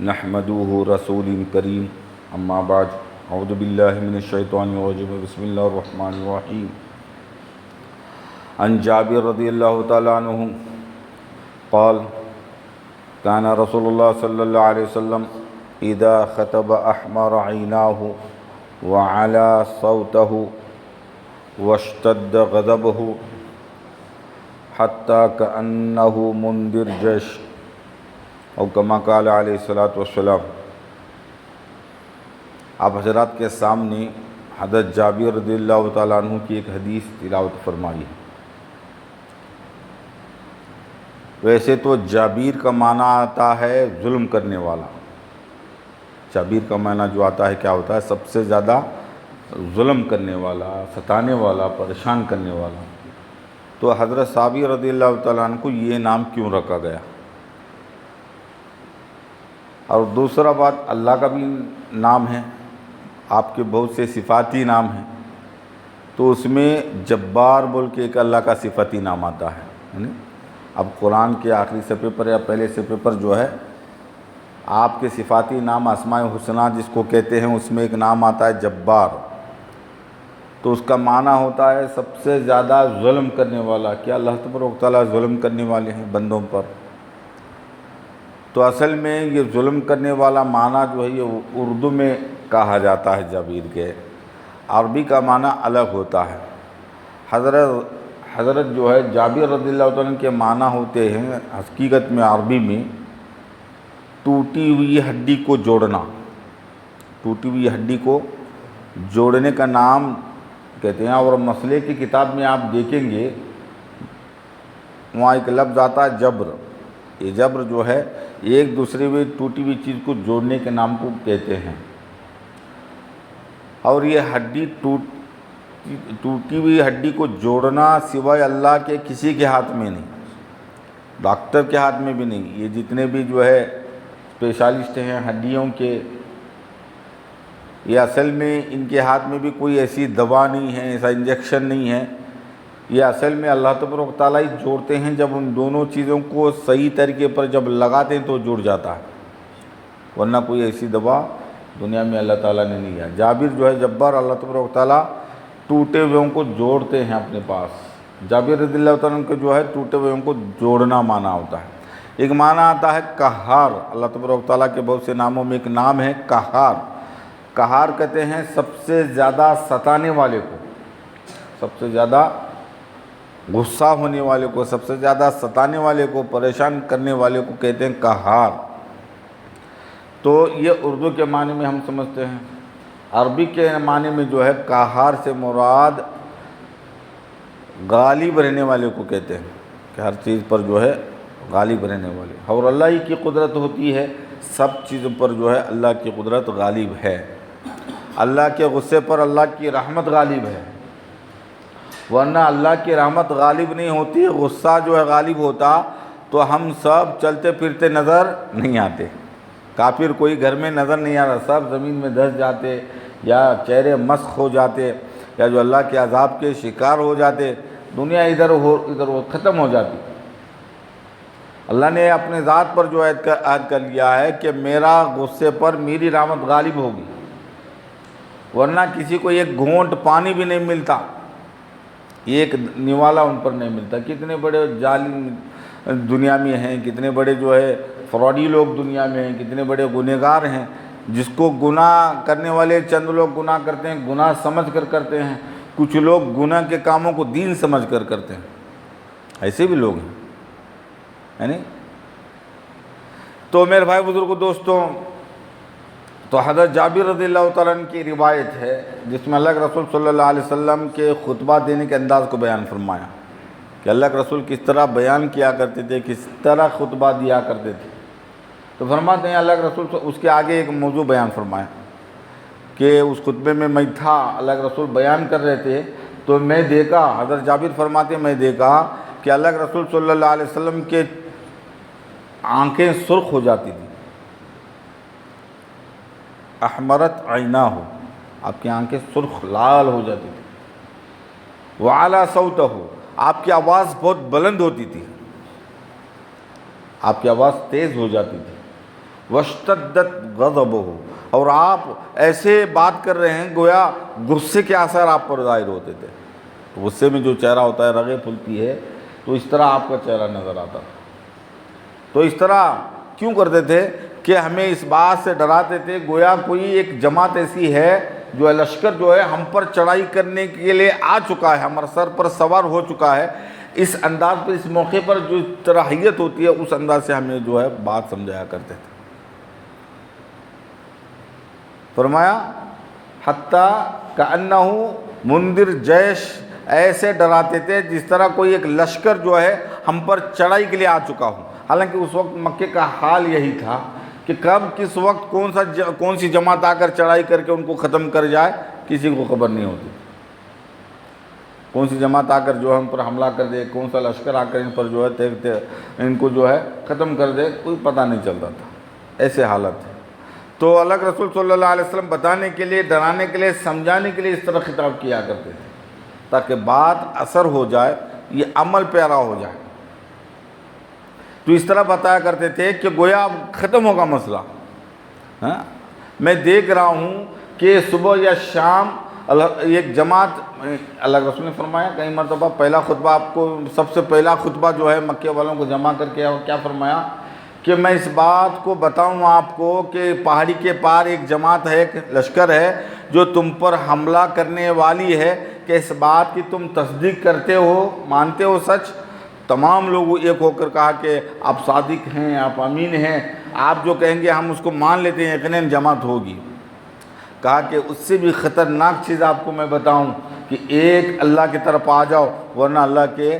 نحمده رسول کریم اما بعد اعوذ باللہ من الشیطان الرجیم بسم اللہ الرحمن الرحیم عن جابر رضی اللہ تعالی عنہ قال كان رسول اللہ صلی اللہ علیہ وسلم اذا خطب احمر عیناہ وعلا صوتہ واشتد غضبہ حتی کأنہ منذر جیش او کما قال علیہ الصلوۃ والسلام۔ آپ حضرات کے سامنے حضرت جابر رضی اللہ تعالیٰ عنہ کی ایک حدیث تلاوت فرمائی ہے۔ ویسے تو جابیر کا معنی آتا ہے ظلم کرنے والا۔ جابیر کا معنی جو آتا ہے کیا ہوتا ہے؟ سب سے زیادہ ظلم کرنے والا، ستانے والا، پریشان کرنے والا۔ تو حضرت صحابی رضی اللہ تعالیٰ عنہ کو یہ نام کیوں رکھا گیا؟ اور دوسرا بات، اللہ کا بھی نام ہے، آپ کے بہت سے صفاتی نام ہیں، تو اس میں جبار بول کے ایک اللہ کا صفاتی نام آتا ہے۔ اب قرآن کے آخری صفحے پر یا پہلے صفحے پر جو ہے آپ کے صفاتی نام اسماء الحسنہ جس کو کہتے ہیں، اس میں ایک نام آتا ہے جبار۔ تو اس کا معنی ہوتا ہے سب سے زیادہ ظلم کرنے والا۔ کیا اللہ تبارک و تعالیٰ ظلم کرنے والے ہیں بندوں پر؟ تو اصل میں یہ ظلم کرنے والا معنی جو ہے یہ اردو میں کہا جاتا ہے جابیر کے، عربی کا معنی الگ ہوتا ہے۔ حضرت جو ہے جابر رضی اللہ عنہ کے معنی ہوتے ہیں حقیقت میں عربی میں ٹوٹی ہوئی ہڈی کو جوڑنا۔ ٹوٹی ہوئی ہڈی کو جوڑنے کا نام کہتے ہیں۔ اور مسئلے کی کتاب میں آپ دیکھیں گے وہاں ایک لفظ آتا ہے جبر۔ یہ جبر جو ہے ایک دوسرے میں ٹوٹی ہوئی چیز کو جوڑنے کے نام کو کہتے ہیں۔ اور یہ ہڈی ٹوٹی ہوئی ہڈی کو جوڑنا سوائے اللہ کے کسی کے ہاتھ میں نہیں، ڈاکٹر کے ہاتھ میں بھی نہیں۔ یہ جتنے بھی جو ہے اسپیشلسٹ ہیں ہڈیوں کے، یہ اصل میں ان کے ہاتھ میں بھی کوئی ایسی دوا نہیں ہے، ایسا انجیکشن نہیں ہے۔ یہ اصل میں اللہ تبارک و تعالیٰ ہی جوڑتے ہیں۔ جب ان دونوں چیزوں کو صحیح طریقے پر جب لگاتے ہیں تو جڑ جاتا ہے، ورنہ کوئی ایسی دوا دنیا میں اللہ تعالیٰ نے نہیں ہے۔ جابر جو ہے جبار، اللہ تبارک و تعالیٰ ٹوٹے ہوئے کو جوڑتے ہیں اپنے پاس۔ جابر رضی اللہ عنہ کو جو ہے ٹوٹے ہوئے کو جوڑنا معنی ہوتا ہے۔ ایک معنی آتا ہے قہار۔ اللہ تبارک و تعالیٰ کے بہت سے ناموں میں ایک نام ہے قہار۔ قہار کہتے ہیں سب سے زیادہ ستانے والے کو، سب سے زیادہ غصہ ہونے والے کو، سب سے زیادہ ستانے والے کو، پریشان کرنے والے کو کہتے ہیں قہار۔ تو یہ اردو کے معنی میں ہم سمجھتے ہیں۔ عربی کے معنی میں جو ہے قہار سے مراد غالب رہنے والے کو کہتے ہیں، کہ ہر چیز پر جو ہے غالب رہنے والے۔ اور اللہ ہی کی قدرت ہوتی ہے، سب چیزوں پر جو ہے اللہ کی قدرت غالب ہے۔ اللہ کے غصے پر اللہ کی رحمت غالب ہے، ورنہ اللہ کی رحمت غالب نہیں ہوتی، غصہ جو ہے غالب ہوتا تو ہم سب چلتے پھرتے نظر نہیں آتے۔ کافر کوئی گھر میں نظر نہیں آ رہا، سب زمین میں دھس جاتے یا چہرے مسخ ہو جاتے یا جو اللہ کے عذاب کے شکار ہو جاتے، دنیا ادھر ختم ہو جاتی۔ اللہ نے اپنے ذات پر جو عہد کر لیا ہے کہ میرا غصے پر میری رحمت غالب ہوگی، ورنہ کسی کو ایک گھونٹ پانی بھی نہیں ملتا، ایک نوالا ان پر نہیں ملتا۔ کتنے بڑے ظالم دنیا میں ہیں، کتنے بڑے جو ہے فراڈی لوگ دنیا میں ہیں، کتنے بڑے گنہگار ہیں، جس کو گناہ کرنے والے چند لوگ گناہ کرتے ہیں، گناہ سمجھ کر کرتے ہیں۔ کچھ لوگ گناہ کے کاموں کو دین سمجھ کر کرتے ہیں، ایسے بھی لوگ ہیں، ہے نہیں؟ تو میرے بھائی بزرگوں دوستوں، تو حضرت جابر رضی اللہ تعالیٰ عنہ کی روایت ہے جس میں اللہ کے رسول صلی اللہ علیہ وسلم کے خطبہ دینے کے انداز کو بیان فرمایا کہ اللہ کے رسول کس طرح بیان کیا کرتے تھے، کس طرح خطبہ دیا کرتے تھے۔ تو فرماتے ہیں اللہ کے رسول اس کے آگے ایک موضوع بیان فرمایا کہ اس خطبے میں میں تھا، اللہ کے رسول بیان کر رہے تھے تو میں دیکھا، حضرت جابر فرماتے ہیں میں دیکھا کہ اللہ کے رسول صلی اللہ علیہ وسلم کے آنکھیں سرخ ہو جاتی تھیں، احمرت عیناہ، آپ کی آنکھیں سرخ لال ہو جاتی تھی، وعلا صوتہ، آپ کی آواز بہت بلند ہوتی تھی، آپ کی آواز تیز ہو جاتی تھی، واشتدت غضبہ، اور آپ ایسے بات کر رہے ہیں گویا غصے کے اثر آپ پر ظاہر ہوتے تھے. تو غصے میں جو چہرہ ہوتا ہے رگیں پھلتی ہے، تو اس طرح آپ کا چہرہ نظر آتا تھا. تو اس طرح کیوں کرتے تھے کہ ہمیں اس بات سے ڈراتے تھے گویا کوئی ایک جماعت ایسی ہے جو لشکر جو ہے ہم پر چڑھائی کرنے کے لیے آ چکا ہے، ہمارے سر پر سوار ہو چکا ہے. اس انداز پر، اس موقع پر جو طرحیت ہوتی ہے اس انداز سے ہمیں جو ہے بات سمجھایا کرتے تھے. فرمایا حتیٰ کأنہ منذر جیش، ایسے ڈراتے تھے جس طرح کوئی ایک لشکر جو ہے ہم پر چڑھائی کے لیے آ چکا ہوں. حالانکہ اس وقت مکے کا حال یہی تھا کہ کب کس وقت کون سی جماعت آ کر چڑھائی کر کے ان کو ختم کر جائے کسی کو خبر نہیں ہوتی. کون سی جماعت آ کر جو ہے ہم پر حملہ کر دے، کون سا لشکر آ کر ان پر جو ہے ان کو جو ہے ختم کر دے، کوئی پتہ نہیں چلتا تھا. ایسے حالت ہے. تو اللہ کے رسول صلی اللہ علیہ وسلم بتانے کے لیے، ڈرانے کے لیے، سمجھانے کے لیے اس طرح خطاب کیا کرتے تھے تاکہ بات اثر ہو جائے، یہ عمل پیرا ہو جائے. تو اس طرح بتایا کرتے تھے کہ گویا اب ختم ہوگا مسئلہ. میں دیکھ رہا ہوں کہ صبح یا شام ایک جماعت، اللہ کے رسول نے فرمایا کئی مرتبہ، پہلا خطبہ آپ کو، سب سے پہلا خطبہ جو ہے مکے والوں کو جمع کر کے کیا فرمایا کہ میں اس بات کو بتاؤں آپ کو کہ پہاڑی کے پار ایک جماعت ہے، ایک لشکر ہے جو تم پر حملہ کرنے والی ہے، کہ اس بات کی تم تصدیق کرتے ہو، مانتے ہو سچ؟ تمام لوگ ایک ہو کر کہا کہ آپ صادق ہیں، آپ امین ہیں، آپ جو کہیں گے ہم اس کو مان لیتے ہیں، یقیناً جماعت ہوگی. کہا کہ اس سے بھی خطرناک چیز آپ کو میں بتاؤں کہ ایک اللہ کی طرف آ جاؤ ورنہ اللہ کے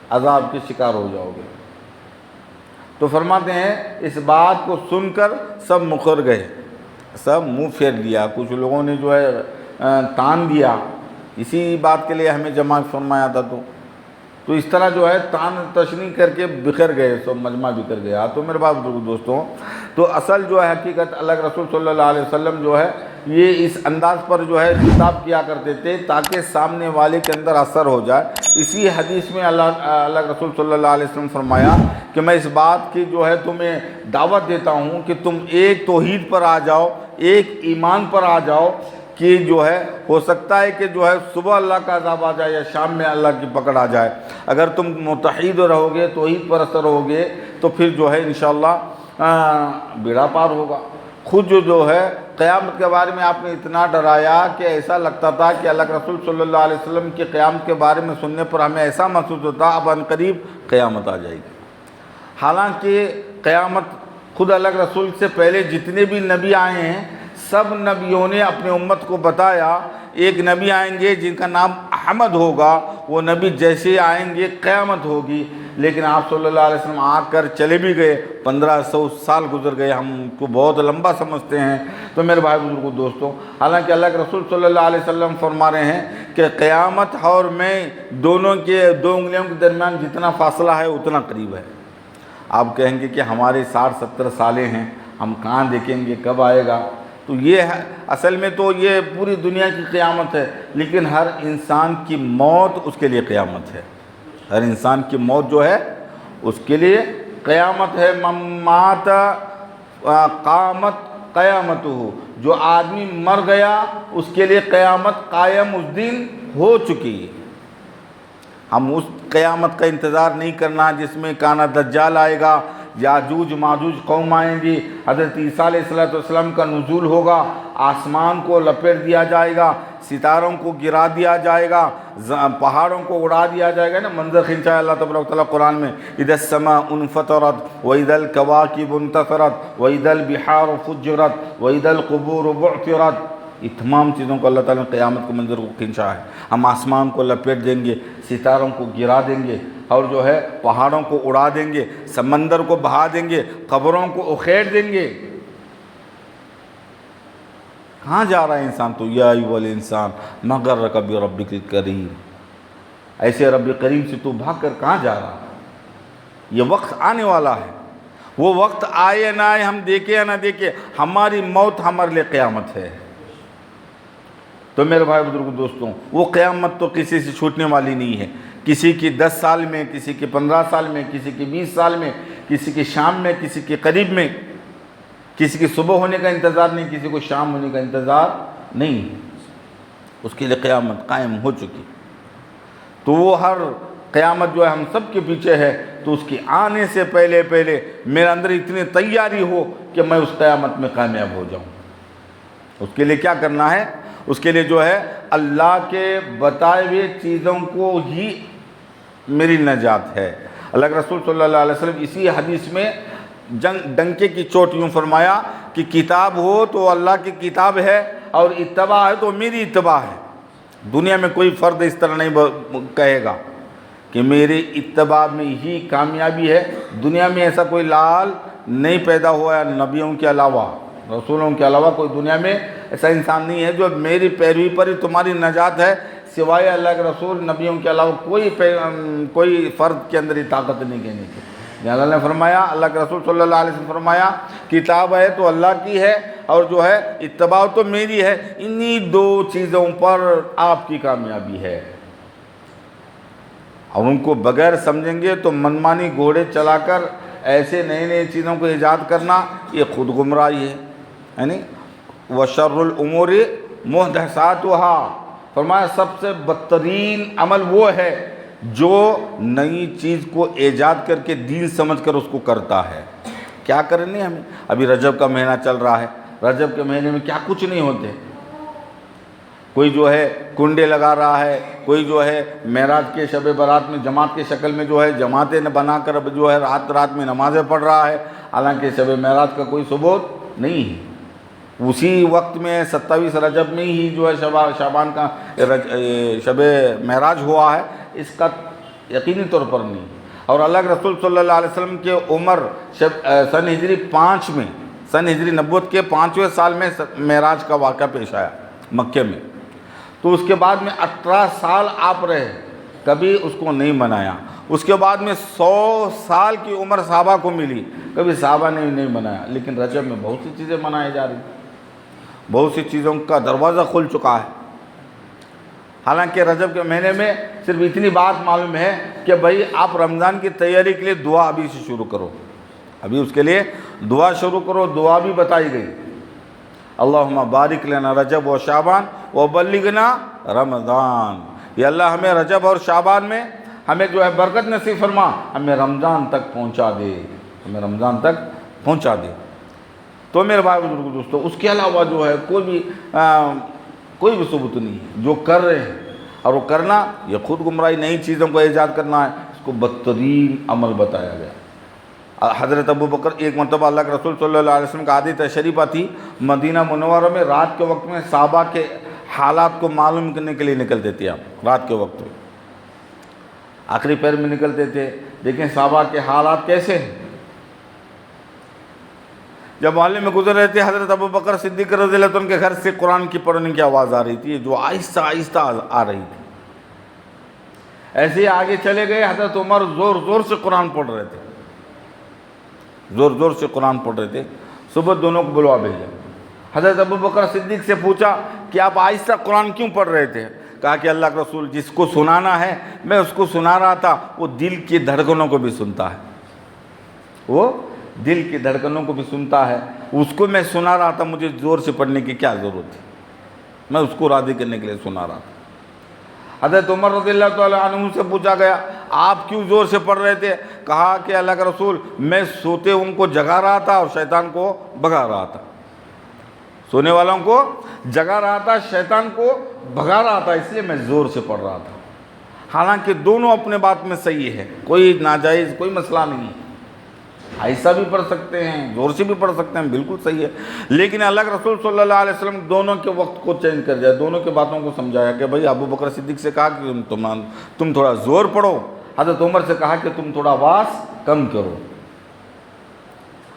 عذاب کے شکار ہو جاؤ گے. تو فرماتے ہیں اس بات کو سن کر سب مکر گئے، سب منہ پھیر لیا. کچھ لوگوں نے جو ہے تان دیا، اسی بات کے لیے ہمیں جمع فرمایا تھا. تو اس طرح جو ہے تان تشنی کر کے بکھر گئے، سب مجمع بکھر گیا. تو میرے باپ دوستوں، تو اصل جو ہے حقیقت اللہ کے رسول صلی اللہ علیہ وسلم جو ہے یہ اس انداز پر جو ہے خطاب کیا کرتے تھے تاکہ سامنے والے کے اندر اثر ہو جائے. اسی حدیث میں اللہ کے رسول صلی اللہ علیہ وسلم فرمایا کہ میں اس بات کی جو ہے تمہیں دعوت دیتا ہوں کہ تم ایک توحید پر آ جاؤ، ایک ایمان پر آ جاؤ، کہ جو ہے ہو سکتا ہے کہ جو ہے صبح اللہ کا عذاب آ جائے یا شام میں اللہ کی پکڑ آ جائے. اگر تم متحد رہو گے، توحید پر اثر ہوگے، تو پھر جو ہے انشاءاللہ بیڑا پار ہوگا. خود جو ہے قیامت کے بارے میں آپ نے اتنا ڈرایا کہ ایسا لگتا تھا کہ اللہ کے رسول صلی اللہ علیہ وسلم کی قیامت کے بارے میں سننے پر ہمیں ایسا محسوس ہوتا اب ان قریب قیامت آ جائے گی. حالانکہ قیامت خود اللہ کے رسول سے پہلے جتنے بھی نبی آئے ہیں سب نبیوں نے اپنے امت کو بتایا ایک نبی آئیں گے جن کا نام احمد ہوگا، وہ نبی جیسے آئیں گے قیامت ہوگی. لیکن آپ صلی اللہ علیہ وسلم آ کر چلے بھی گئے، 1500 سال گزر گئے، ہم کو بہت لمبا سمجھتے ہیں. تو میرے بھائی بزرگوں دوستوں، حالانکہ اللہ کے رسول صلی اللہ علیہ وسلم فرما رہے ہیں کہ قیامت اور میں دونوں کے 2 انگلیوں کے درمیان جتنا فاصلہ ہے اتنا قریب ہے. آپ کہیں گے کہ ہمارے 60-70 سالیں ہیں، ہم کہاں دیکھیں گے، کب آئے گا؟ تو یہ ہے اصل میں تو یہ پوری دنیا کی قیامت ہے، لیکن ہر انسان کی موت اس کے لیے قیامت ہے. ہر انسان کی موت جو ہے اس کے لیے قیامت ہے. مات قامت قیامت ہو، جو آدمی مر گیا اس کے لیے قیامت قائم اس دن ہو چکی ہے. ہم اس قیامت کا انتظار نہیں کرنا جس میں کانا دجال آئے گا، یاجوج ماجوج قوم آئیں گی، حضرت عیسیٰ علیہ السلام کا نزول ہوگا، آسمان کو لپیٹ دیا جائے گا، ستاروں کو گرا دیا جائے گا، پہاڑوں کو اڑا دیا جائے گا. نا منظر کھینچا ہے اللہ تبارک و تعالیٰ قرآن میں، اذا السماء انفطرت واذا الكواكب انتثرت واذا البحار فجرت واذا القبور بعثرت. یہ تمام چیزوں کو اللہ تعالیٰ نے قیامت کے منظر کو کھینچا ہے. ہم آسمان کو لپیٹ دیں گے، ستاروں کو گرا دیں گے، اور جو ہے پہاڑوں کو اڑا دیں گے، سمندر کو بہا دیں گے، قبروں کو اکھیڑ دیں گے. کہاں جا رہا ہے انسان؟ تو یا ایھا الانسان ما غرک بربک الکریم، ایسے رب کریم سے تو بھاگ کر کہاں جا رہا ہے؟ یہ وقت آنے والا ہے. وہ وقت آئے یا نہ آئے، ہم دیکھیں یا نہ دیکھیں، ہماری موت ہمارے لیے قیامت ہے. تو میرے بھائی بزرگ دوستوں، وہ قیامت تو کسی سے چھوٹنے والی نہیں ہے. کسی کی 10 سال میں، کسی کی 15 سال میں، کسی کی 20 سال میں، کسی کی شام میں، کسی کے قریب میں. کسی کی صبح ہونے کا انتظار نہیں، کسی کو شام ہونے کا انتظار نہیں، اس کے لیے قیامت قائم ہو چکی۔ تو وہ ہر قیامت جو ہے ہم سب کے پیچھے ہے، تو اس کی آنے سے پہلے میرے اندر اتنی تیاری ہو کہ میں اس قیامت میں کامیاب ہو جاؤں۔ اس کے لیے کیا کرنا ہے؟ اس کے لیے جو ہے اللہ کے بتائے ہوئے چیزوں کو ہی میری نجات ہے۔ اللہ کے رسول صلی اللہ علیہ وسلم اسی حدیث میں ڈنکے کی چوٹ یوں فرمایا کہ کتاب ہو تو اللہ کی کتاب ہے، اور اتباع ہے تو میری اتباع ہے۔ دنیا میں کوئی فرد اس طرح نہیں کہے گا کہ میری اتباع میں ہی کامیابی ہے۔ دنیا میں ایسا کوئی لال نہیں پیدا ہوا ہے نبیوں کے علاوہ، رسولوں کے علاوہ کوئی دنیا میں ایسا انسان نہیں ہے جو میری پیروی پر ہی تمہاری نجات ہے، سوائے اللہ کے رسول نبیوں کے علاوہ کوئی فرد کے اندر یہ طاقت نہیں کہنے کی۔ اللہ نے فرمایا، اللہ کے رسول صلی اللہ علیہ وسلم فرمایا، کتاب ہے تو اللہ کی ہے، اور جو ہے اتباع تو میری ہے۔ انہی دو چیزوں پر آپ کی کامیابی ہے، اور ان کو بغیر سمجھیں گے تو منمانی گھوڑے چلا کر ایسے نئے چیزوں کو ایجاد کرنا، یہ خود گمراہی ہے۔ یعنی وَشَرُّ الْأُمُورِ مُحْدَثَاتُهَا، فرمایا سب سے بدترین عمل وہ ہے جو نئی چیز کو ایجاد کر کے دین سمجھ کر اس کو کرتا ہے۔ کیا کرنے ہمیں؟ ابھی رجب کا مہینہ چل رہا ہے، رجب کے مہینے میں کیا کچھ نہیں ہوتے، کوئی جو ہے کنڈے لگا رہا ہے، کوئی جو ہے معراج کے شب برات میں جماعت کی شکل میں جو ہے جماعتیں بنا کر اب جو ہے رات میں نمازیں پڑھ رہا ہے، حالانکہ شب معراج کا کوئی ثبوت نہیں ہے۔ اسی وقت میں 27 رجب میں ہی جو ہے شعبان کا شب معراج ہوا ہے، اس کا یقینی طور پر نہیں۔ اور اللہ کے رسول صلی اللہ علیہ وسلم کے عمر سن ہجری 5 میں، سن ہجری نبوت کے 5ویں سال میں معراج کا واقعہ پیش آیا مکے میں، تو اس کے بعد میں 18 سال آپ رہے، کبھی اس کو نہیں منایا۔ اس کے بعد میں 100 سال کی عمر صحابہ کو ملی، کبھی صحابہ نے نہیں منایا، لیکن رجب میں بہت سی چیزیں منائی جا رہی، بہت سی چیزوں کا دروازہ کھل چکا ہے۔ حالانکہ رجب کے مہینے میں صرف اتنی بات معلوم ہے کہ بھائی آپ رمضان کی تیاری کے لیے دعا ابھی سے شروع کرو، ابھی اس کے لیے دعا شروع کرو۔ دعا بھی بتائی گئی، اللہم بارک لنا رجب و شعبان وبلغنا رمضان، یا اللہ ہمیں رجب اور شعبان میں ہمیں جو ہے برکت نصیب فرما، ہمیں رمضان تک پہنچا دے، ہمیں رمضان تک پہنچا دے۔ تو میرے بھائی بزرگ دوستو، اس کے علاوہ جو ہے کوئی بھی ثبوت نہیں ہے جو کر رہے ہیں، اور وہ کرنا یہ خود گمراہی، نئی چیزوں کو ایجاد کرنا ہے، اس کو بدترین عمل بتایا گیا۔ حضرت ابو بکر ایک مرتبہ اللہ کے رسول صلی اللہ علیہ وسلم کا عادت تشریفہ تھی، مدینہ منورہ میں رات کے وقت میں صحابہ کے حالات کو معلوم کرنے کے لیے نکلتے تھے۔ آپ رات کے وقت میں آخری پہر میں نکلتے تھے، دیکھیں صحابہ کے حالات کیسے ہیں۔ جب محلے میں گزر رہے تھے، حضرت ابو بکر صدیق رضی اللہ عنہ کے گھر سے قرآن کی پڑھنے کی آواز آ رہی تھی، جو آہستہ آہستہ آ رہی تھی۔ ایسے ہی آگے چلے گئے، حضرت عمر زور زور سے قرآن پڑھ رہے تھے، زور زور سے قرآن پڑھ رہے تھے۔ صبح دونوں کو بلوا بھیجا۔ حضرت ابو بکر صدیق سے پوچھا کہ آپ آہستہ قرآن کیوں پڑھ رہے تھے؟ کہا کہ اللہ کے رسول جس کو سنانا ہے میں اس کو سنا رہا تھا، وہ دل کی دھڑکنوں کو بھی سنتا ہے، وہ دل کی دھڑکنوں کو بھی سنتا ہے، اس کو میں سنا رہا تھا، مجھے زور سے پڑھنے کی کیا ضرورت تھی، میں اس کو راضی کرنے کے لیے سنا رہا تھا۔ حضرت عمر رضی اللہ تعالیٰ عنہ سے پوچھا گیا آپ کیوں زور سے پڑھ رہے تھے؟ کہا کہ اللہ کا رسول میں سوتے ان کو جگا رہا تھا اور شیطان کو بھگا رہا تھا، سونے والوں کو جگا رہا تھا، شیطان کو بھگا رہا تھا، اس لیے میں زور سے پڑھ رہا تھا۔ حالانکہ دونوں اپنے بات میں صحیح ہے، کوئی ناجائز کوئی مسئلہ نہیں ہے، ایسا بھی پڑھ سکتے ہیں، زور سے بھی پڑھ سکتے ہیں، بالکل صحیح ہے۔ لیکن اللہ کے رسول صلی اللہ علیہ وسلم دونوں کے وقت کو چینج کر دیا، دونوں کے باتوں کو سمجھایا کہ بھائی ابو بکر صدیق سے کہا کہ تم تھوڑا زور پڑھو، حضرت عمر سے کہا کہ تم تھوڑا آواز کم کرو۔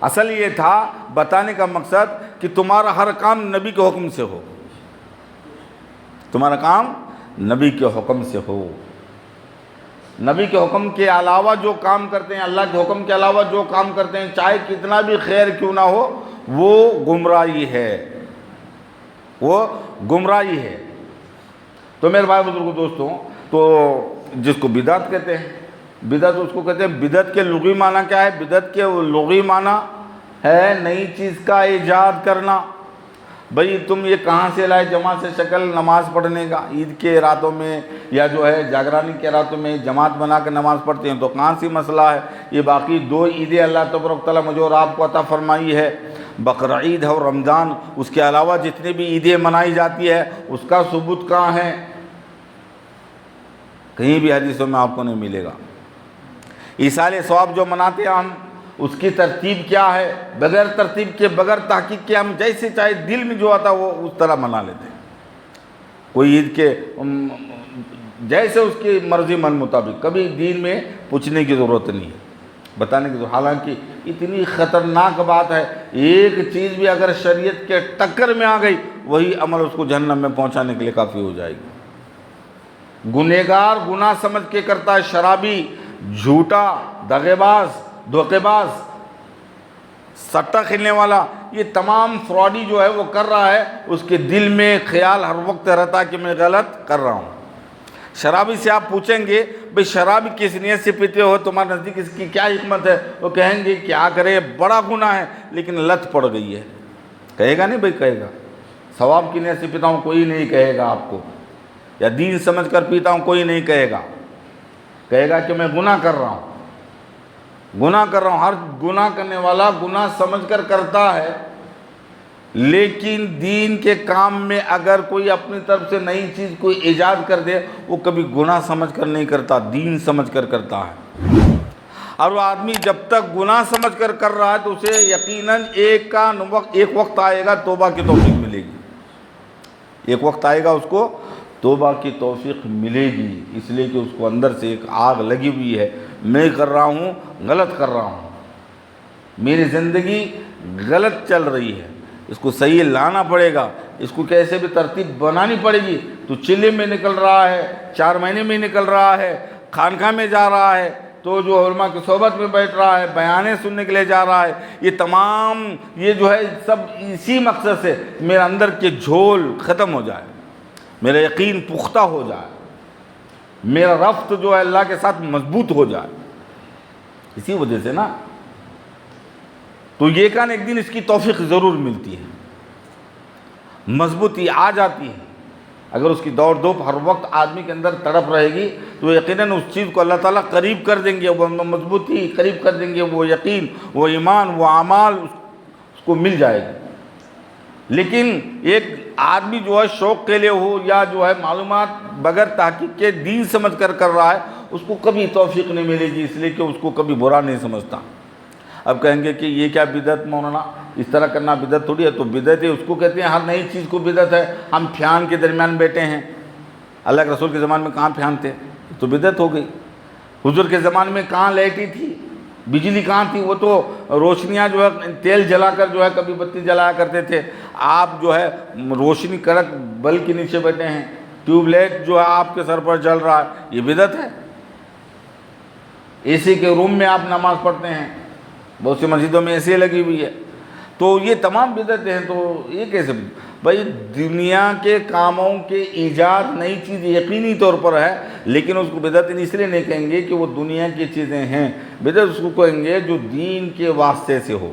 اصل یہ تھا بتانے کا مقصد کہ تمہارا ہر کام نبی کے حکم سے ہو، تمہارا کام نبی کے حکم سے ہو، نبی کے حکم کے علاوہ جو کام کرتے ہیں، اللہ کے حکم کے علاوہ جو کام کرتے ہیں، چاہے کتنا بھی خیر کیوں نہ ہو، وہ گمراہی ہے، وہ گمراہی ہے۔ تو میرے بھائی بزرگوں دوستوں، تو جس کو بدعت کہتے ہیں، بدعت اس کو کہتے ہیں، بدعت کے لغوی معنی کیا ہے؟ بدعت کے لغوی معنی ہے نئی چیز کا ایجاد کرنا۔ بھئی تم یہ کہاں سے لائے جماعت سے شکل نماز پڑھنے کا؟ عید کے راتوں میں یا جو ہے جاگرانی کے راتوں میں جماعت بنا کے نماز پڑھتے ہیں تو کہاں سی مسئلہ ہے؟ یہ باقی 2 عیدیں اللہ تبارک تعالیٰ مجھے اور آپ کو عطا فرمائی ہے، بقرعید اور رمضان، اس کے علاوہ جتنی بھی عیدیں منائی جاتی ہے اس کا ثبوت کہاں ہے؟ کہیں بھی حدیثوں میں آپ کو نہیں ملے گا۔ ایصال ثواب جو مناتے ہیں ہم، اس کی ترتیب کیا ہے؟ بغیر ترتیب کے، بغیر تحقیق کے ہم جیسے چاہے دل میں جو آتا وہ اس طرح منا لیتے ہیں۔ کوئی عید کے جیسے اس کی مرضی من مطابق، کبھی دین میں پوچھنے کی ضرورت نہیں ہے، بتانے کی ضرورت۔ حالانکہ اتنی خطرناک بات ہے، ایک چیز بھی اگر شریعت کے ٹکر میں آ گئی وہی عمل اس کو جہنم میں پہنچانے کے لیے کافی ہو جائے گی۔ گنہگار گناہ سمجھ کے کرتا ہے، شرابی، جھوٹا، دغے باز، دھوکے باز، سٹہ کھیلنے والا، یہ تمام فراڈی جو ہے وہ کر رہا ہے، اس کے دل میں خیال ہر وقت رہتا ہے کہ میں غلط کر رہا ہوں۔ شرابی سے آپ پوچھیں گے بھئی شرابی کس نیت سے پیتے ہو، تمہارے نزدیک اس کی کیا حکمت ہے؟ وہ کہیں گے کیا کرے، بڑا گناہ ہے لیکن لت پڑ گئی ہے۔ کہے گا نہیں بھئی؟ کہے گا۔ ثواب کی نیت سے پیتا ہوں کوئی نہیں کہے گا آپ کو، یا دین سمجھ کر پیتا ہوں کوئی نہیں کہے گا، کہے گا کہ میں گناہ کر رہا ہوں، گناہ کر رہا ہوں۔ ہر گناہ کرنے والا گناہ سمجھ کر کرتا ہے، لیکن دین کے کام میں اگر کوئی اپنی طرف سے نئی چیز کوئی ایجاد کر دے وہ کبھی گناہ سمجھ کر نہیں کرتا، دین سمجھ کر کرتا ہے۔ اور وہ آدمی جب تک گناہ سمجھ کر کر رہا ہے تو اسے یقیناً ایک وقت آئے گا توبہ کی توفیق ملے گی، ایک وقت آئے گا اس کو توبہ کی توفیق ملے گی، اس لیے کہ اس کو اندر سے ایک آگ لگی ہوئی ہے، میں کر رہا ہوں، غلط کر رہا ہوں، میری زندگی غلط چل رہی ہے، اس کو صحیح لانا پڑے گا، اس کو کیسے بھی ترتیب بنانی پڑے گی۔ تو چلے میں نکل رہا ہے، 4 مہینے میں نکل رہا ہے، خانقاہ میں جا رہا ہے، تو جو علماء کی صحبت میں بیٹھ رہا ہے، بیانے سننے کے لیے جا رہا ہے، یہ تمام یہ جو ہے سب اسی مقصد سے میرے اندر کے جھول ختم ہو جائے، میرا یقین پختہ ہو جائے، میرا ربط جو ہے اللہ کے ساتھ مضبوط ہو جائے، اسی وجہ سے نا۔ تو یہ کان ایک دن اس کی توفیق ضرور ملتی ہے، مضبوطی آ جاتی ہے۔ اگر اس کی دوڑ دھوپ ہر وقت آدمی کے اندر تڑپ رہے گی تو یقیناً اس چیز کو اللہ تعالیٰ قریب کر دیں گے، وہ مضبوطی قریب کر دیں گے، وہ یقین، وہ ایمان، وہ اعمال اس کو مل جائے گی۔ لیکن ایک آدمی جو ہے شوق کے لیے ہو یا جو ہے معلومات بغیر تحقیق کے دین سمجھ کر کر رہا ہے، اس کو کبھی توفیق نہیں ملے گی، اس لیے کہ اس کو کبھی برا نہیں سمجھتا۔ اب کہیں گے کہ یہ کیا بدعت مولانا، اس طرح کرنا بدعت تھوڑی ہے؟ تو بدعت ہے، اس کو کہتے ہیں ہر نئی چیز کو بدعت ہے۔ ہم پھیان کے درمیان بیٹھے ہیں، اللہ کے رسول کے زمانے میں کہاں پھیان تھے؟ تو بدعت ہو گئی۔ حضور کے زمانے میں کہاں لائٹیں تھی، بجلی کہاں تھی؟ وہ تو روشنیاں جو ہے تیل جلا کر جو ہے کبھی بتی جلایا کرتے تھے، آپ جو ہے روشنی کڑک بل کے نیچے بیٹھے ہیں، ٹیوب لائٹ جو ہے آپ کے سر پر جل رہا ہے، یہ بدعت ہے۔ اے سی کے روم میں آپ نماز پڑھتے ہیں، بہت سی مسجدوں میں ایسے لگی ہوئی ہے، تو یہ تمام بدعتیں ہیں۔ تو یہ کیسے؟ بھائی دنیا کے کاموں کے ایجاد نئی چیز یقینی طور پر ہے، لیکن اس کو بدعت اس لیے نہیں کہیں گے کہ وہ دنیا کی چیزیں ہیں، بدعت اس کو کہیں گے جو دین کے واسطے سے ہو،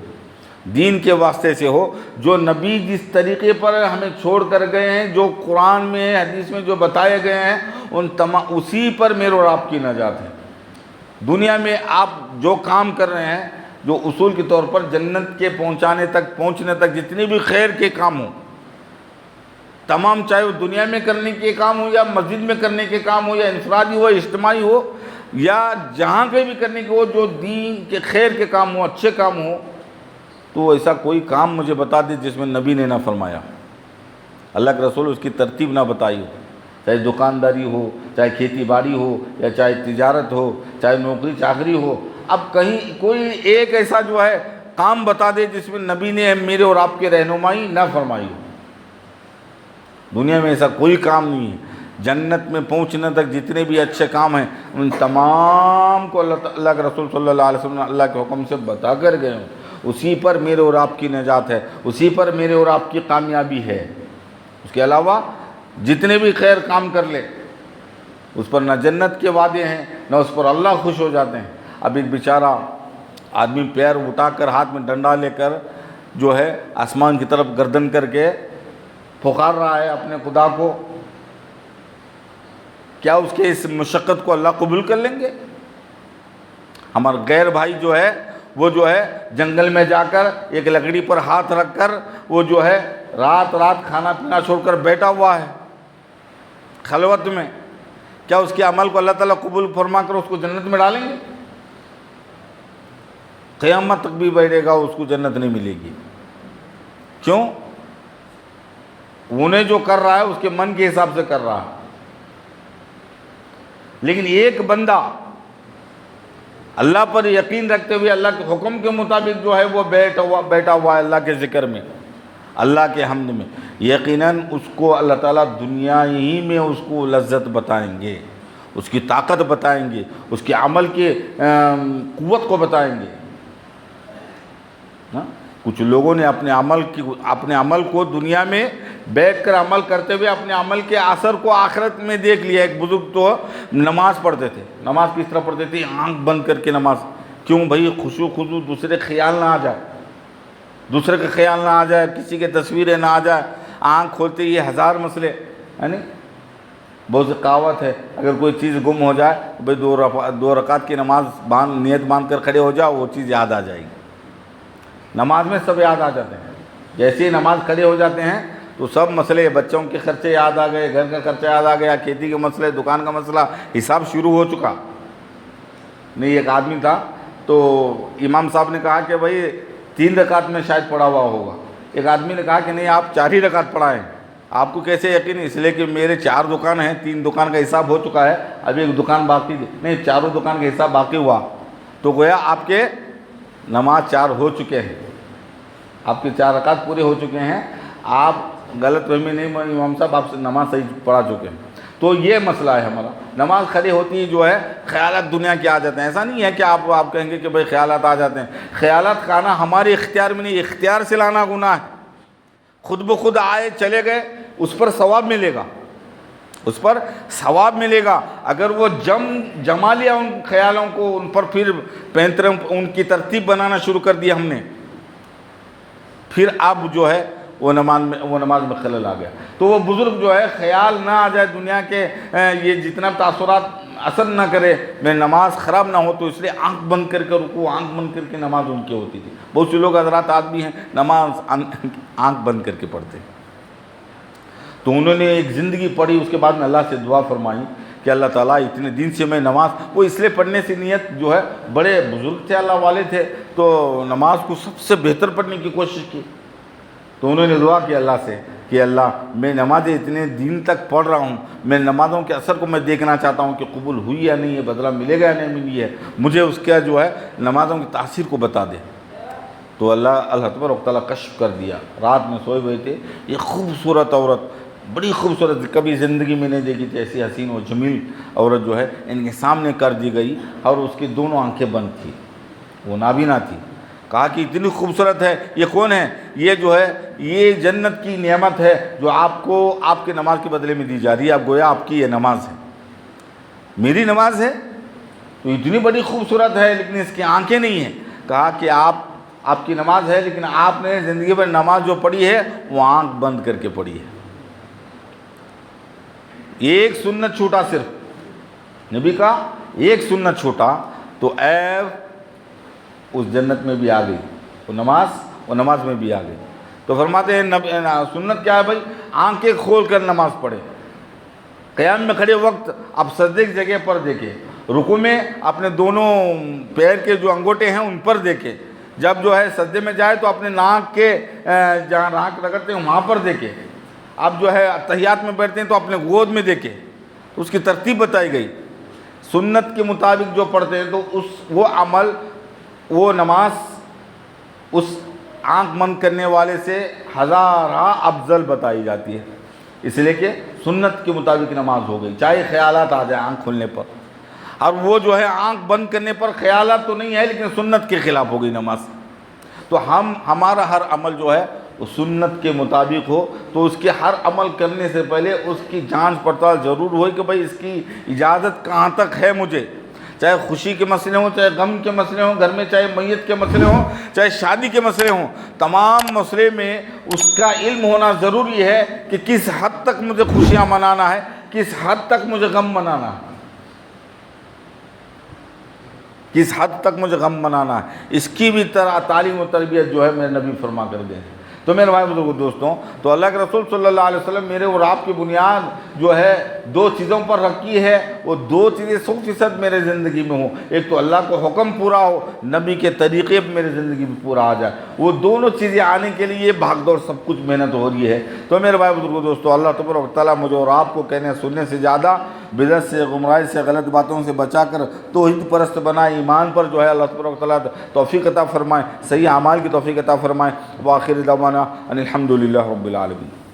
دین کے واسطے سے ہو، جو نبی جس طریقے پر ہمیں چھوڑ کر گئے ہیں، جو قرآن میں حدیث میں جو بتائے گئے ہیں، اسی پر میرے اور آپ کی نجات ہے۔ دنیا میں آپ جو کام کر رہے ہیں، جو اصول کے طور پر جنت کے پہنچنے تک جتنے بھی خیر کے کام ہوں، تمام چاہے وہ دنیا میں کرنے کے کام ہو یا مسجد میں کرنے کے کام ہو یا انفرادی ہو، اجتماعی ہو، یا جہاں کہیں بھی کرنے کے ہو، جو دین کے خیر کے کام ہو، اچھے کام ہو، تو ایسا کوئی کام مجھے بتا دے جس میں نبی نے نہ فرمایا، اللہ کے رسول اس کی ترتیب نہ بتائی ہو، چاہے دکانداری ہو، چاہے کھیتی باڑی ہو، یا چاہے تجارت ہو، چاہے نوکری چاکری ہو۔ اب کہیں کوئی ایک ایسا جو ہے کام بتا دے جس میں نبی نے میرے اور آپ کے رہنمائی نہ فرمائی ہو۔ دنیا میں ایسا کوئی کام نہیں ہے۔ جنت میں پہنچنے تک جتنے بھی اچھے کام ہیں ان تمام کو اللہ کے رسول صلی اللہ علیہ وسلم اللہ کے حکم سے بتا کر گئے ہوں، اسی پر میرے اور آپ کی نجات ہے، اسی پر میرے اور آپ کی کامیابی ہے۔ اس کے علاوہ جتنے بھی خیر کام کر لے اس پر نہ جنت کے وعدے ہیں، نہ اس پر اللہ خوش ہو جاتے ہیں۔ اب ایک بیچارہ آدمی پیر اٹھا کر ہاتھ میں ڈنڈا لے کر جو ہے آسمان کی طرف گردن کر کے پکار رہا ہے اپنے خدا کو، کیا اس کے اس مشقت کو اللہ قبول کر لیں گے؟ ہمارا غیر بھائی جو ہے وہ جو ہے جنگل میں جا کر ایک لکڑی پر ہاتھ رکھ کر وہ جو ہے رات کھانا پینا چھوڑ کر بیٹھا ہوا ہے خلوت میں، کیا اس کے عمل کو اللہ تعالیٰ قبول فرما کر اس کو جنت میں ڈالیں گے؟ قیامت تک بھی بیٹھے گا اس کو جنت نہیں ملے گی۔ کیوں؟ انہیں جو کر رہا ہے اس کے من کے حساب سے کر رہا ہے۔ لیکن ایک بندہ اللہ پر یقین رکھتے ہوئے اللہ کے حکم کے مطابق جو ہے وہ بیٹھا ہوا ہے اللہ کے ذکر میں، اللہ کے حمد میں، یقیناً اس کو اللہ تعالیٰ دنیا ہی میں اس کو لذت بتائیں گے، اس کی طاقت بتائیں گے، اس کے عمل کی قوت کو بتائیں گے۔ کچھ لوگوں نے اپنے عمل کو دنیا میں بیٹھ کر عمل کرتے ہوئے اپنے عمل کے اثر کو آخرت میں دیکھ لیا۔ ایک بزرگ تو نماز پڑھتے تھے، نماز کس طرح پڑھتے تھے؟ آنکھ بند کر کے نماز۔ کیوں بھائی؟ خشوع خضوع، دوسرے خیال نہ آ جائے، دوسرے کا خیال نہ آ جائے، کسی کے تصویریں نہ آ جائے۔ آنکھ کھولتے ہی ہزار مسئلے، یعنی بہت سی کہاوت ہے، اگر کوئی چیز گم ہو جائے بھائی 2 رکعت کی نماز نیت باندھ کر کھڑے ہو جاؤ، وہ چیز یاد آ جائے گی۔ نماز میں سب یاد آ جاتے ہیں، جیسے ہی نماز کھڑے ہو جاتے ہیں تو سب مسئلے، بچوں کے خرچے یاد آ گئے، گھر کا خرچہ یاد آ گیا، کھیتی کے مسئلے، دکان کا مسئلہ، حساب شروع ہو چکا۔ نہیں، ایک آدمی تھا تو امام صاحب نے کہا کہ بھائی 3 رکعت میں شاید پڑھا ہوا ہوگا۔ ایک آدمی نے کہا کہ نہیں، آپ 4 ہی رکعت پڑھائیں۔ آپ کو کیسے یقین؟ اس لیے کہ میرے 4 دکان ہیں، 3 دکان کا حساب ہو چکا ہے، ابھی 1 دکان باقی تھی، نہیں 4 دکان کا حساب باقی ہوا، تو گویا آپ کے نماز 4 ہو چکے ہیں، آپ کے 4 رکعت پورے ہو چکے ہیں، آپ غلط فہمی نہیں، امام صاحب آپ سے نماز صحیح پڑھا چکے ہیں۔ تو یہ مسئلہ ہے ہمارا، نماز کھڑی ہوتی ہے جو ہے خیالات دنیا کے آ جاتے ہیں۔ ایسا نہیں ہے کہ آپ کہیں گے کہ بھائی خیالات آ جاتے ہیں، خیالات کا آنا ہمارے اختیار میں نہیں، اختیار سے لانا گناہ ہے۔ خود بخود آئے چلے گئے، اس پر ثواب ملے گا، اس پر ثواب ملے گا۔ اگر وہ جما لیا ان خیالوں کو، ان پر پھر ان کی ترتیب بنانا شروع کر دیا ہم نے، پھر اب جو ہے وہ نماز میں خلل آ گیا۔ تو وہ بزرگ جو ہے خیال نہ آ جائے دنیا کے، یہ جتنا تاثرات اثر نہ کرے، میں نماز خراب نہ ہو، تو اس لیے آنکھ بند کر کے رکوع، آنکھ بند کر کے نماز ان کی ہوتی تھی۔ بہت سے لوگ حضرات آدمی ہیں نماز آنکھ بند کر کے پڑھتے ہیں۔ تو انہوں نے ایک زندگی پڑھی، اس کے بعد میں اللہ سے دعا فرمائی کہ اللہ تعالیٰ اتنے دن سے میں نماز، وہ اس لیے پڑھنے سے نیت جو ہے، بڑے بزرگ تھے اللہ والے تھے، تو نماز کو سب سے بہتر پڑھنے کی کوشش کی۔ تو انہوں نے دعا کی اللہ سے کہ اللہ میں نمازیں اتنے دن تک پڑھ رہا ہوں، میں نمازوں کے اثر کو میں دیکھنا چاہتا ہوں کہ قبول ہوئی یا نہیں ہے، بدلہ ملے گا یا نہیں ملی ہے، مجھے اس کا جو ہے نمازوں کی تاثیر کو بتا دے۔ تو اللہ تبارک و تعالیٰ کشف کر دیا۔ رات میں سوئے ہوئے تھے، یہ خوبصورت عورت، بڑی خوبصورت، کبھی زندگی میں نہیں دیکھی تھی ایسی حسین و جمیل عورت جو ہے ان کے سامنے کر دی گئی، اور اس کی دونوں آنکھیں بند تھی، وہ نابینا تھی۔ کہا کہ اتنی خوبصورت ہے، یہ کون ہے؟ یہ جو ہے یہ جنت کی نعمت ہے جو آپ کو آپ کے نماز کے بدلے میں دی جا رہی ہے، اب گویا آپ کی یہ نماز ہے، میری نماز ہے، تو اتنی بڑی خوبصورت ہے لیکن اس کی آنکھیں نہیں ہیں۔ کہا کہ آپ کی نماز ہے، لیکن آپ نے زندگی بھر نماز جو پڑھی ہے وہ آنکھ بند کر کے پڑھی ہے۔ ایک سنت چھوٹا، صرف نبی کا ایک سنت چھوٹا تو عیب اس جنت میں بھی آ گئی، وہ نماز میں بھی آ گئی۔ تو فرماتے ہیں سنت کیا ہے بھائی؟ آنکھیں کھول کر نماز پڑھے، قیام میں کھڑے وقت اب سجدے کی جگہ پر دیکھے، رکوع میں اپنے دونوں پیر کے جو انگوٹے ہیں ان پر دیکھے، جب جو ہے سجدے میں جائے تو اپنے ناک کے جہاں ناک رگڑتے ہیں وہاں پر دیکھے، اب جو ہے تحیات میں بیٹھتے ہیں تو اپنے گود میں دیکھے، تو اس کی ترتیب بتائی گئی۔ سنت کے مطابق جو پڑھتے ہیں تو وہ عمل، وہ نماز اس آنکھ بند کرنے والے سے ہزارہ افضل بتائی جاتی ہے، اس لیے کہ سنت کے مطابق نماز ہو گئی، چاہے خیالات آ جائیں آنکھ کھلنے پر، اور وہ جو ہے آنکھ بند کرنے پر خیالات تو نہیں ہے لیکن سنت کے خلاف ہو گئی نماز۔ تو ہمارا ہر عمل جو ہے وہ سنت کے مطابق ہو، تو اس کے ہر عمل کرنے سے پہلے اس کی جانچ پڑتال ضرور ہوئی کہ بھائی اس کی اجازت کہاں تک ہے مجھے، چاہے خوشی کے مسئلے ہوں، چاہے غم کے مسئلے ہوں گھر میں، چاہے میت کے مسئلے ہوں، چاہے شادی کے مسئلے ہوں، تمام مسئلے میں اس کا علم ہونا ضروری ہے کہ کس حد تک مجھے خوشیاں منانا ہے، کس حد تک مجھے غم منانا ہے، کس حد تک مجھے غم منانا ہے۔ اس کی بھی تعلیم و تربیت جو ہے میرے نبی فرما کر گئے۔ تو میرے بھائی بزرگوں دوستوں، تو اللہ کے رسول صلی اللہ علیہ وسلم میرے اور آپ کی بنیاد جو ہے دو چیزوں پر رکھی ہے، وہ دو چیزیں 100% میرے زندگی میں ہوں۔ ایک تو اللہ کو حکم پورا ہو، نبی کے طریقے میرے زندگی میں پورا آ جائے۔ وہ دونوں چیزیں آنے کے لیے بھاگ دوڑ سب کچھ محنت ہو رہی ہے۔ تو میرے بھائی بزرگوں دوستوں، اللہ تبارک و تعالیٰ مجھے اور آپ کو کہنے سننے سے زیادہ بدعت سے، گمراہی سے، غلط باتوں سے بچا کر توحید پرست بنائے، ایمان پر جو ہے اللہ تبارک و تعالیٰ توفیق عطا فرمائے، صحیح اعمال کی توفیق عطا فرمائے۔ وآخر دعوانا ان الحمد للہ رب العالمین۔